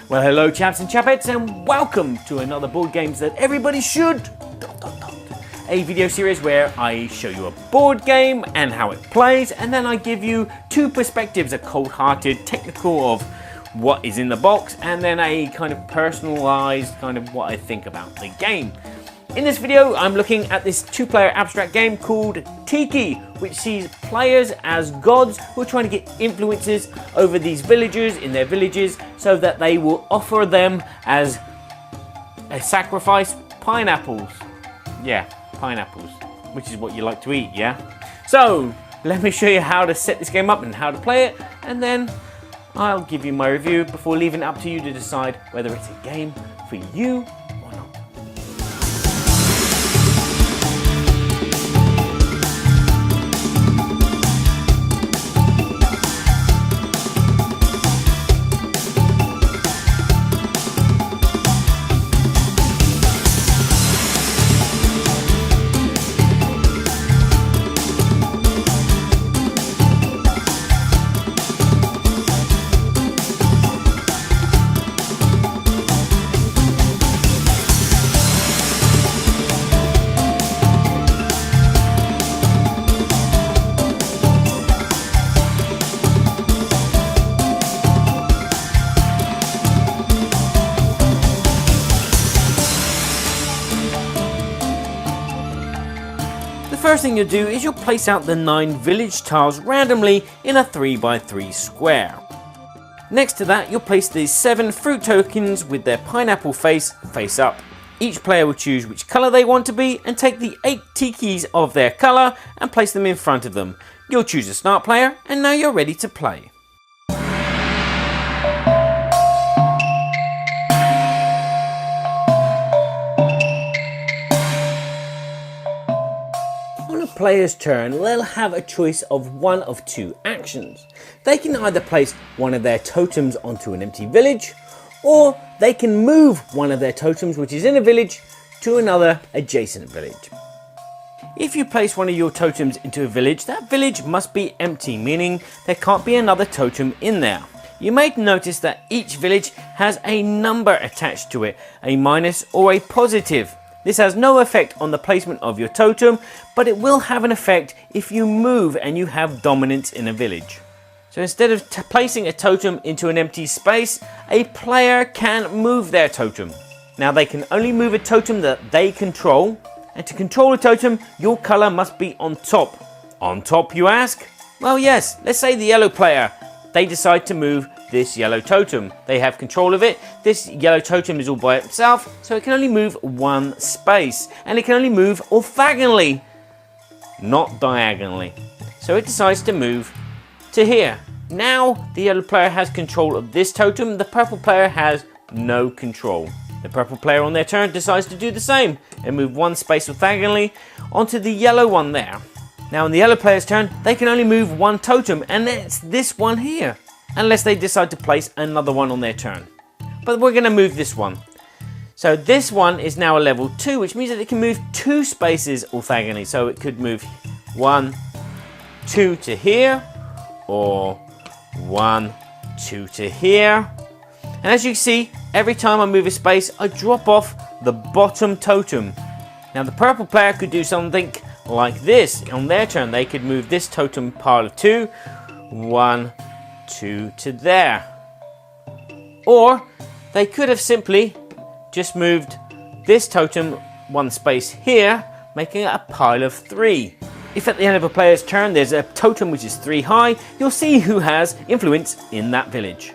Well, hello chaps and chapettes, and welcome to another board games that everybody should. A video series where I show you a board game and how it plays, and then I give you two perspectives, a cold-hearted technical of what is in the box, and then a kind of personalized kind of what I think about the game. In this video, I'm looking at this two-player abstract game called Tiki, which sees players as gods who are trying to get influences over these villagers in their villages so that they will offer them as a sacrifice pineapples. Yeah, pineapples, which is what you like to eat, yeah? So, let me show you how to set this game up and how to play it, and then I'll give you my review before leaving it up to you to decide whether it's a game for you or not. The first thing you'll do is you'll place out the 9 village tiles randomly in a 3x3 square. Next to that, you'll place these 7 fruit tokens with their pineapple face up. Each player will choose which colour they want to be and take the 8 tikis of their colour and place them in front of them. You'll choose a start player, and now you're ready to play. On a player's turn, they'll have a choice of one of 2 actions. They can either place one of their totems onto an empty village, or they can move one of their totems which is in a village to another adjacent village. If you place one of your totems into a village, that village must be empty, meaning there can't be another totem in there. You may notice that each village has a number attached to it, a minus or a positive. This has no effect on the placement of your totem, but it will have an effect if you move and you have dominance in a village. So instead of placing a totem into an empty space, a player can move their totem. Now they can only move a totem that they control, and to control a totem, your colour must be on top. On top, you ask? Well, yes, let's say the yellow player, they decide to move this yellow totem. They have control of it. This yellow totem is all by itself, so it can only move one space, and it can only move orthogonally, not diagonally. So it decides to move to here. Now the yellow player has control of this totem. The purple player has no control. The purple player on their turn decides to do the same and move one space orthogonally onto the yellow one there. Now on the yellow player's turn, they can only move one totem, and it's this one here, unless they decide to place another one on their turn. But we're going to move this one. So this one is now a level 2, which means that it can move 2 spaces orthogonally. So it could move 1, 2 to here, or 1, 2 to here. And as you can see, every time I move a space, I drop off the bottom totem. Now the purple player could do something like this. On their turn, they could move this totem pile of 2, 1, 2 to there. Or they could have simply just moved this totem one space here, making it a pile of 3. If at the end of a player's turn there's a totem which is 3 high, you'll see who has influence in that village.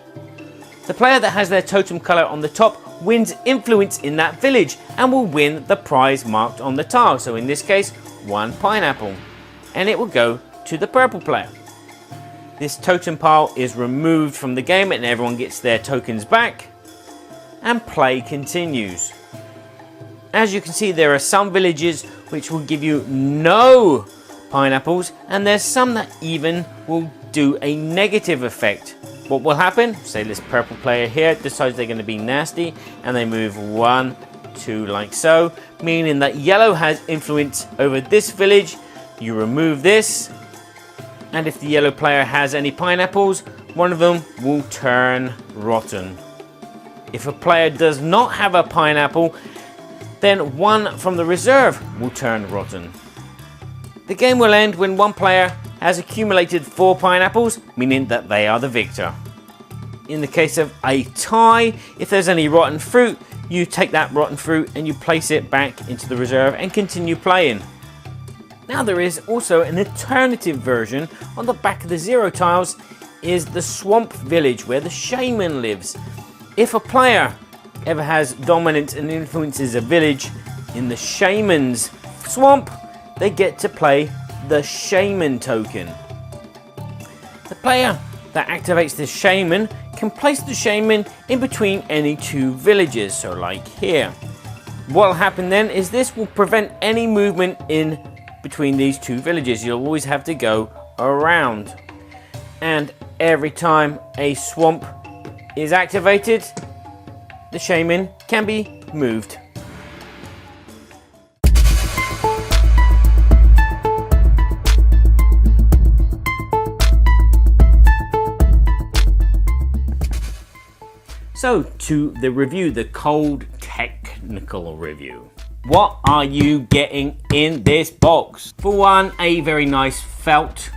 The player that has their totem colour on the top wins influence in that village and will win the prize marked on the tile. So in this case, 1 pineapple, and it will go to the purple player. This totem pile is removed from the game and everyone gets their tokens back, and play continues. As you can see, there are some villages which will give you no pineapples, and there's some that even will do a negative effect. What will happen? Say this purple player here decides they're going to be nasty, and they move 1, 2 like so, meaning that yellow has influence over this village. You remove this, and if the yellow player has any pineapples, one of them will turn rotten. If a player does not have a pineapple, then one from the reserve will turn rotten. The game will end when one player has accumulated 4 pineapples, meaning that they are the victor. In the case of a tie, if there's any rotten fruit, you take that rotten fruit and you place it back into the reserve and continue playing. Now there is also an alternative version. On the back of the 0 tiles is the swamp village where the shaman lives. If a player ever has dominance and influences a village in the shaman's swamp, they get to play the shaman token. The player that activates the shaman can place the shaman in between any 2 villages, so like here. What will happen then is this will prevent any movement in between these 2 villages. You'll always have to go around. And every time a swamp is activated, the shaman can be moved. So to the review, the cold technical review. What are you getting in this box? For one, a very nice felt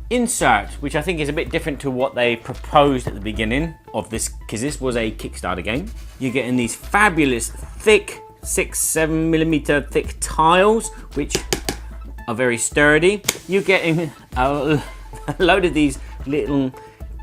insert, which I think is a bit different to what they proposed at the beginning of this, because this was a Kickstarter game. You're getting these fabulous thick 6-7mm thick tiles, which are very sturdy. You're getting a load of these little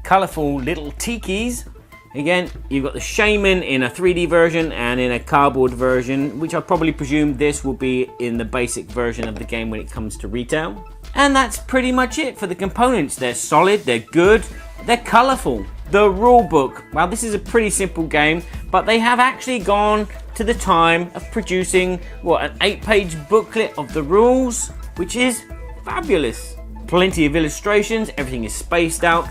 colourful little tikis. Again, you've got the shaman in a 3D version and in a cardboard version, which I probably presume this will be in the basic version of the game when it comes to retail. And that's pretty much it for the components. They're solid, they're good, they're colourful. The rule book, well, this is a pretty simple game, but they have actually gone to the time of producing, what, an 8-page booklet of the rules, which is fabulous. Plenty of illustrations, everything is spaced out.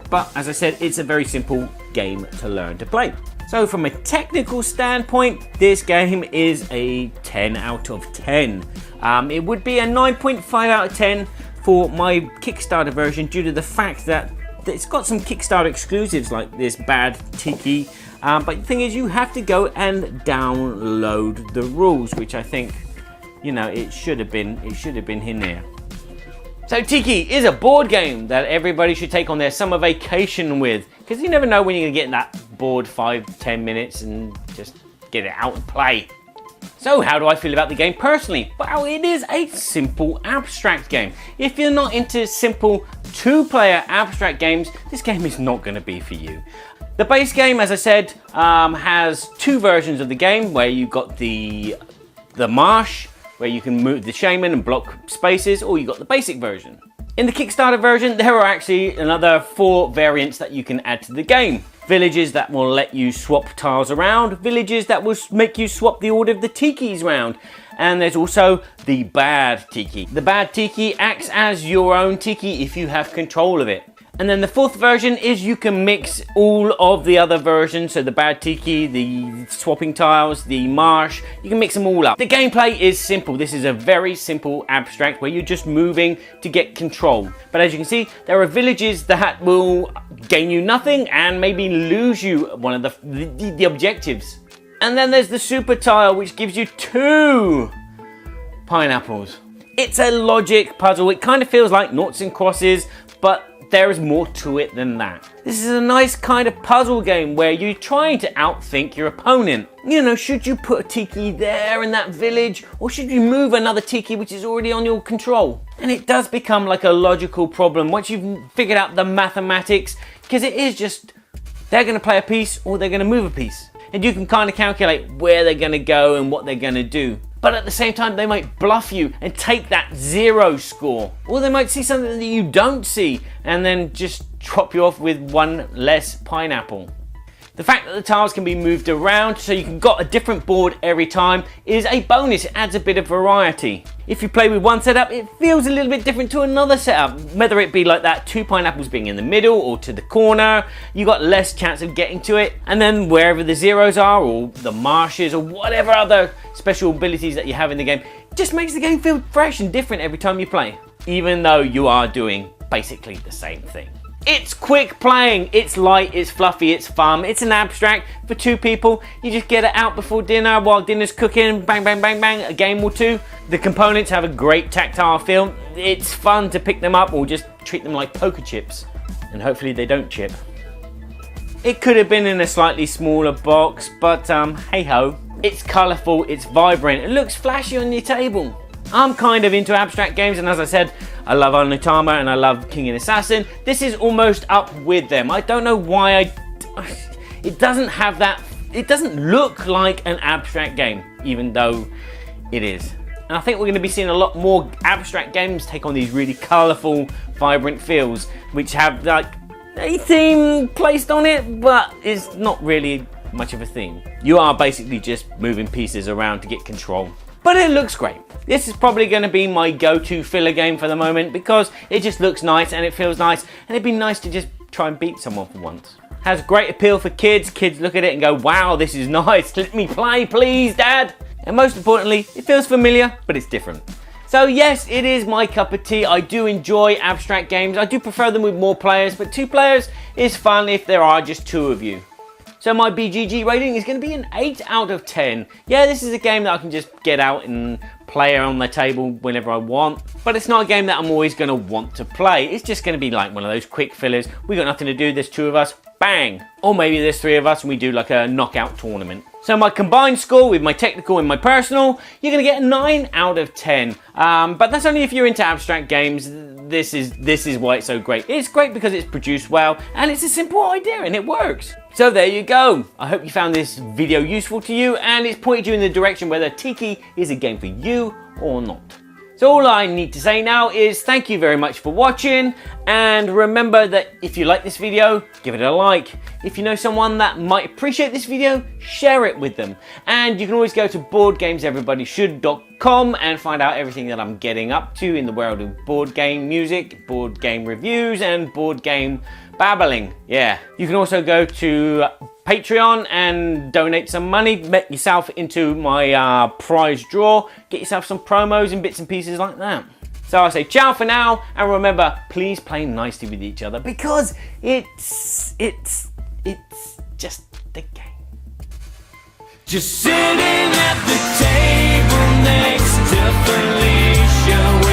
But as I said, it's a very simple game to learn to play. So from a technical standpoint, this game is a 10 out of 10. It would be a 9.5 out of 10 for my Kickstarter version due to the fact that it's got some Kickstarter exclusives like this bad Tiki. But the thing is, you have to go and download the rules, which I think, you know, it should have been in there. So Tiki is a board game that everybody should take on their summer vacation with, because you never know when you're going to get in that bored 5-10 minutes and just get it out and play. So how do I feel about the game personally? Well, it is a simple abstract game. If you're not into simple 2-player abstract games, this game is not going to be for you. The base game, as I said, has 2 versions of the game where you've got the marsh, where you can move the shaman and block spaces, or you got the basic version. In the Kickstarter version, there are actually another 4 variants that you can add to the game. Villages that will let you swap tiles around, villages that will make you swap the order of the tikis around, and there's also the bad tiki. The bad tiki acts as your own tiki if you have control of it. And then the 4th version is you can mix all of the other versions, so the bad tiki, the swapping tiles, the marsh, you can mix them all up. The gameplay is simple. This is a very simple abstract where you're just moving to get control. But as you can see, there are villages that will gain you nothing and maybe lose you one of the objectives. And then there's the super tile, which gives you 2 pineapples. It's a logic puzzle. It kind of feels like noughts and crosses, but there is more to it than that. This is a nice kind of puzzle game where you're trying to outthink your opponent. You know, should you put a tiki there in that village, or should you move another tiki which is already on your control? And it does become like a logical problem once you've figured out the mathematics, because it is just, they're going to play a piece or they're going to move a piece. And you can kind of calculate where they're going to go and what they're going to do. But at the same time, they might bluff you and take that 0 score. Or they might see something that you don't see and then just drop you off with 1 less pineapple. The fact that the tiles can be moved around so you can got a different board every time is a bonus. It adds a bit of variety. If you play with one setup, it feels a little bit different to another setup. Whether it be like that 2 pineapples being in the middle or to the corner, you got less chance of getting to it. And then wherever the zeros are, or the marshes, or whatever other special abilities that you have in the game, it just makes the game feel fresh and different every time you play, even though you are doing basically the same thing. It's quick playing, it's light, it's fluffy, it's fun, it's an abstract for 2 people. You just get it out before dinner while dinner's cooking, bang, bang, bang, bang, a game or 2. The components have a great tactile feel. It's fun to pick them up or just treat them like poker chips. And hopefully they don't chip. It could have been in a slightly smaller box, but hey ho. It's colourful, it's vibrant, it looks flashy on your table. I'm kind of into abstract games, and as I said, I love Untitled and I love King and Assassin. This is almost up with them. I don't know why it doesn't have that, it doesn't look like an abstract game, even though it is. And I think we're going to be seeing a lot more abstract games take on these really colourful, vibrant feels, which have like a theme placed on it, but it's not really much of a theme. You are basically just moving pieces around to get control. But it looks great. This is probably going to be my go-to filler game for the moment because it just looks nice and it feels nice, and it'd be nice to just try and beat someone for once. Has great appeal for kids. Kids look at it and go, wow, this is nice. Let me play, please, Dad. And most importantly, it feels familiar, but it's different. So yes, it is my cup of tea. I do enjoy abstract games. I do prefer them with more players, but 2 players is fun if there are just 2 of you. So my BGG rating is going to be an 8 out of 10. Yeah, this is a game that I can just get out and play on the table whenever I want. But it's not a game that I'm always going to want to play. It's just going to be like one of those quick fillers. We got nothing to do, there's 2 of us, bang. Or maybe there's 3 of us and we do like a knockout tournament. So my combined score with my technical and my personal, you're going to get a 9 out of 10. But that's only if you're into abstract games. This is why it's so great. It's great because it's produced well and it's a simple idea and it works. So there you go. I hope you found this video useful to you and it's pointed you in the direction whether Tiki is a game for you or not. So all I need to say now is thank you very much for watching, and remember that if you like this video, give it a like. If you know someone that might appreciate this video, share it with them. And you can always go to boardgameseverybodyshould.com and find out everything that I'm getting up to in the world of board game music, board game reviews, and board game babbling. Yeah. You can also go to Patreon and donate some money, get yourself into my prize draw, get yourself some promos and bits and pieces like that. So I say ciao for now, and remember, please play nicely with each other because it's just the game. Just sitting at the table next to Felicia.